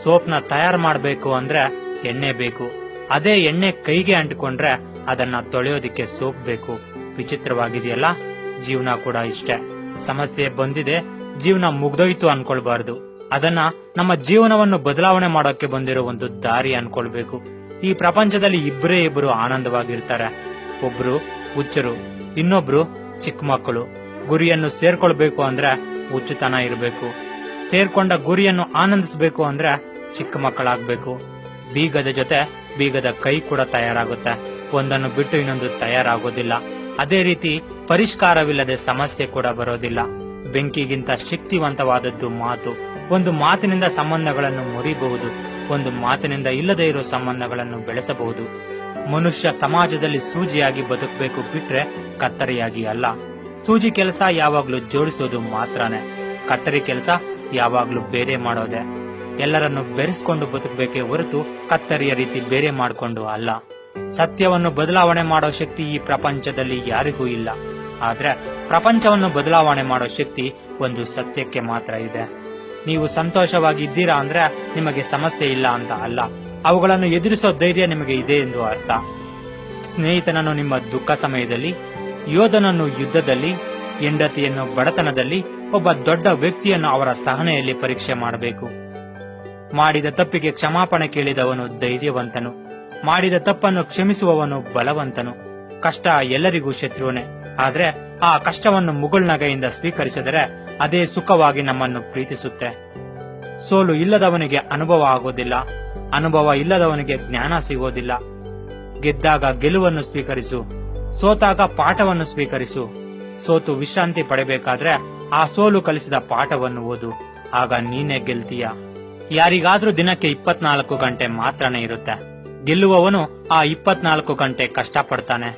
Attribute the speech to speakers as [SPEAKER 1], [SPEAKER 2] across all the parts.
[SPEAKER 1] ಸೋಪ್ನ ತಯಾರು ಮಾಡಬೇಕು ಅಂದ್ರೆ ಎಣ್ಣೆ ಬೇಕು. ಅದೇ ಎಣ್ಣೆ ಕೈಗೆ ಅಂಟಿಕೊಂಡ್ರೆ ಅದನ್ನ ತೊಳೆಯೋದಿಕ್ಕೆ ಸೋಪ್ ಬೇಕು. ವಿಚಿತ್ರವಾಗಿದೆಯಲ್ಲ? ಜೀವನ ಕೂಡ ಇಷ್ಟೇ. ಸಮಸ್ಯೆ ಬಂದಿದೆ, ಜೀವನ ಮುಗ್ದೋಯ್ತು ಅನ್ಕೊಳ್ಬಾರ್ದು. ಅದನ್ನ ನಮ್ಮ ಜೀವನವನ್ನು ಬದಲಾವಣೆ ಮಾಡೋಕೆ ಬಂದಿರೋ ಒಂದು ದಾರಿ ಅನ್ಕೊಳ್ಬೇಕು. ಈ ಪ್ರಪಂಚದಲ್ಲಿ ಇಬ್ಬರು ಆನಂದವಾಗಿರ್ತಾರೆ. ಒಬ್ರು ಹುಚ್ಚರು, ಇನ್ನೊಬ್ರು ಚಿಕ್ಕ ಮಕ್ಕಳು. ಗುರಿಯನ್ನು ಸೇರ್ಕೊಳ್ಬೇಕು ಅಂದ್ರೆ ಹುಚ್ಚುತನ ಇರಬೇಕು. ಸೇರ್ಕೊಂಡ ಗುರಿಯನ್ನು ಆನಂದಿಸಬೇಕು ಅಂದ್ರೆ ಚಿಕ್ಕ ಮಕ್ಕಳಾಗ್ಬೇಕು. ಬೀಗದ ಜೊತೆ ಬೀಗದ ಕೈ ಕೂಡ ತಯಾರಾಗುತ್ತೆ, ಒಂದನ್ನು ಬಿಟ್ಟು ಇನ್ನೊಂದು ತಯಾರಾಗೋದಿಲ್ಲ. ಅದೇ ರೀತಿ ಪರಿಷ್ಕಾರವಿಲ್ಲದೆ ಸಮಸ್ಯೆ ಕೂಡ ಬರೋದಿಲ್ಲ. ಬೆಂಕಿಗಿಂತ ಶಕ್ತಿವಂತವಾದದ್ದು ಮಾತು. ಒಂದು ಮಾತಿನಿಂದ ಸಂಬಂಧಗಳನ್ನು ಮುರಿಬಹುದು, ಒಂದು ಮಾತಿನಿಂದ ಇಲ್ಲದೆ ಇರೋ ಸಂಬಂಧಗಳನ್ನು ಬೆಳೆಸಬಹುದು. ಮನುಷ್ಯ ಸಮಾಜದಲ್ಲಿ ಸೂಜಿಯಾಗಿ ಬದುಕಬೇಕು ಬಿಟ್ರೆ ಕತ್ತರಿಯಾಗಿ ಅಲ್ಲ. ಸೂಜಿ ಕೆಲಸ ಯಾವಾಗ್ಲೂ ಜೋಡಿಸೋದು ಮಾತ್ರನೇ, ಕತ್ತರಿ ಕೆಲಸ ಯಾವಾಗ್ಲೂ ಬೇರೆ ಮಾಡೋದೆ. ಎಲ್ಲರನ್ನು ಬೆರೆಸ್ಕೊಂಡು ಬದುಕಬೇಕೇ ಹೊರತು ಕತ್ತರಿಯ ರೀತಿ ಬೇರೆ ಮಾಡಿಕೊಂಡು ಅಲ್ಲ. ಸತ್ಯವನ್ನು ಬದಲಾವಣೆ ಮಾಡೋ ಶಕ್ತಿ ಈ ಪ್ರಪಂಚದಲ್ಲಿ ಯಾರಿಗೂ ಇಲ್ಲ. ಆದ್ರೆ ಪ್ರಪಂಚವನ್ನು ಬದಲಾವಣೆ ಮಾಡೋ ಶಕ್ತಿ ಒಂದು ಸತ್ಯಕ್ಕೆ ಮಾತ್ರ ಇದೆ. ನೀವು ಸಂತೋಷವಾಗಿ ಇದ್ದೀರಾ ಅಂದ್ರೆ ನಿಮಗೆ ಸಮಸ್ಯೆ ಇಲ್ಲ ಅಂತ ಅಲ್ಲ, ಅವುಗಳನ್ನು ಎದುರಿಸೋ ಧೈರ್ಯ ನಿಮಗೆ ಇದೆ ಎಂದು ಅರ್ಥ. ಸ್ನೇಹಿತನನ್ನು ನಿಮ್ಮ ದುಃಖ ಸಮಯದಲ್ಲಿ, ಯೋಧನನ್ನು ಯುದ್ಧದಲ್ಲಿ, ಹೆಂಡತಿಯನ್ನು ಬಡತನದಲ್ಲಿ, ಒಬ್ಬ ದೊಡ್ಡ ವ್ಯಕ್ತಿಯನ್ನು ಅವರ ಸಹನೆಯಲ್ಲಿ ಪರೀಕ್ಷೆ ಮಾಡಬೇಕು. ಮಾಡಿದ ತಪ್ಪಿಗೆ ಕ್ಷಮಾಪಣೆ ಕೇಳಿದವನು ಧೈರ್ಯವಂತನು, ಮಾಡಿದ ತಪ್ಪನ್ನು ಕ್ಷಮಿಸುವವನು ಬಲವಂತನು. ಕಷ್ಟ ಎಲ್ಲರಿಗೂ ಶತ್ರುವನೇ, ಆದ್ರೆ ಆ ಕಷ್ಟವನ್ನು ಮುಗುಳ್ನಗೆಯಿಂದ ಸ್ವೀಕರಿಸಿದರೆ ಅದೇ ಸುಖವಾಗಿ ನಮ್ಮನ್ನು ಪ್ರೀತಿಸುತ್ತೆ. ಸೋಲು ಇಲ್ಲದವನಿಗೆ ಅನುಭವ ಆಗೋದಿಲ್ಲ, ಅನುಭವ ಇಲ್ಲದವನಿಗೆ ಜ್ಞಾನ ಸಿಗೋದಿಲ್ಲ. ಗೆದ್ದಾಗ ಗೆಲುವನ್ನು ಸ್ವೀಕರಿಸು, ಸೋತಾಗ ಪಾಠವನ್ನು ಸ್ವೀಕರಿಸು. ಸೋತು ವಿಶ್ರಾಂತಿ ಪಡೆಬೇಕಾದ್ರೆ ಆ ಸೋಲು ಕಲಿಸಿದ ಪಾಠವನ್ನು ಓದು, ಆಗ ನೀನೇ ಗೆಲ್ತೀಯ. ಯಾರಿಗಾದ್ರೂ ದಿನಕ್ಕೆ 24 ಗಂಟೆ ಮಾತ್ರನೇ ಇರುತ್ತೆ. ಗೆಲ್ಲುವವನು ಆ 24 ಗಂಟೆ ಕಷ್ಟ ಪಡ್ತಾನೆ,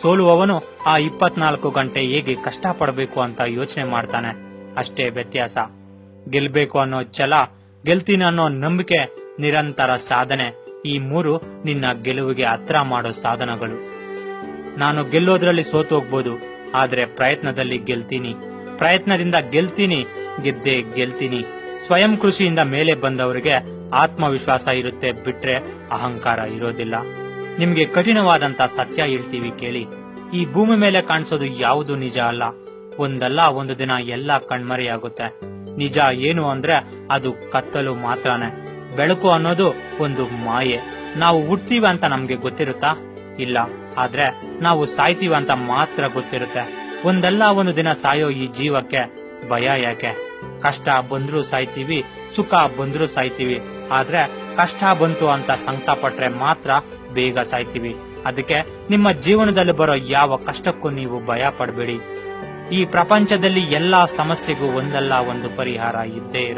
[SPEAKER 1] ಸೋಲುವವನು ಆ 24 ಗಂಟೆ ಹೇಗೆ ಕಷ್ಟ ಪಡಬೇಕು ಅಂತ ಯೋಚನೆ ಮಾಡ್ತಾನೆ. ಅಷ್ಟೇ ವ್ಯತ್ಯಾಸ. ಗೆಲ್ಬೇಕು ಅನ್ನೋ ಛಲ, ಗೆಲ್ತೀನಿ ಅನ್ನೋ ನಂಬಿಕೆ, ನಿರಂತರ ಸಾಧನೆ, ಈ ಮೂರು ನಿನ್ನ ಗೆಲುವಿಗೆ ಹತ್ರ ಮಾಡೋ ಸಾಧನಗಳು. ನಾನು ಗೆಲ್ಲೋದ್ರಲ್ಲಿ ಸೋತು ಹೋಗ್ಬೋದು, ಆದ್ರೆ ಪ್ರಯತ್ನದಲ್ಲಿ ಗೆಲ್ತೀನಿ, ಪ್ರಯತ್ನದಿಂದ ಗೆಲ್ತೀನಿ, ಗೆದ್ದೆ ಗೆಲ್ತೀನಿ. ಸ್ವಯಂ ಕೃಷಿಯಿಂದ ಮೇಲೆ ಬಂದವರಿಗೆ ಆತ್ಮವಿಶ್ವಾಸ ಇರುತ್ತೆ ಬಿಟ್ರೆ ಅಹಂಕಾರ ಇರೋದಿಲ್ಲ. ನಿಮ್ಗೆ ಕಠಿಣವಾದಂತ ಸತ್ಯ ಹೇಳ್ತೀವಿ ಕೇಳಿ. ಈ ಭೂಮಿ ಮೇಲೆ ಕಾಣಿಸೋದು ಯಾವುದು ನಿಜ ಅಲ್ಲ. ಒಂದಲ್ಲ ಒಂದು ದಿನ ಎಲ್ಲ ಕಣ್ಮರೆಯಾಗುತ್ತೆ. ನಿಜ ಏನು ಅಂದ್ರೆ ಅದು ಕತ್ತಲು ಮಾತ್ರನೇ. ಬೆಳಕು ಅನ್ನೋದು ಒಂದು ಮಾಯೆ. ನಾವು ಹುಡ್ತೀವಿ ಅಂತ ನಮ್ಗೆ ಗೊತ್ತಿರುತ್ತಾ? ಇಲ್ಲ. ಆದ್ರೆ ನಾವು ಸಾಯ್ತೀವಿ ಅಂತ ಮಾತ್ರ ಗೊತ್ತಿರುತ್ತೆ. ಒಂದಲ್ಲ ಒಂದು ದಿನ ಸಾಯೋ ಈ ಜೀವಕ್ಕೆ ಭಯ ಯಾಕೆ? ಕಷ್ಟ ಬಂದ್ರೂ ಸಾಯ್ತೀವಿ, ಸುಖ ಬಂದ್ರೂ ಸಾಯ್ತೀವಿ. ಆದ್ರೆ ಕಷ್ಟ ಬಂತು ಅಂತ ಸಂಕಟ ಪಟ್ರೆ ಮಾತ್ರ ಬೇಗ ಸಾಯ್ತೀವಿ. ಅದಕ್ಕೆ ನಿಮ್ಮ ಜೀವನದಲ್ಲಿ ಬರೋ ಯಾವ ಕಷ್ಟಕ್ಕೂ ನೀವು ಭಯ ಪಡಬೇಡಿ. ಈ ಪ್ರಪಂಚದಲ್ಲಿ ಎಲ್ಲಾ ಸಮಸ್ಯೆಗೂ ಒಂದಲ್ಲ ಒಂದು ಪರಿಹಾರ ಇದ್ದೇ ಇರುತ್ತೆ.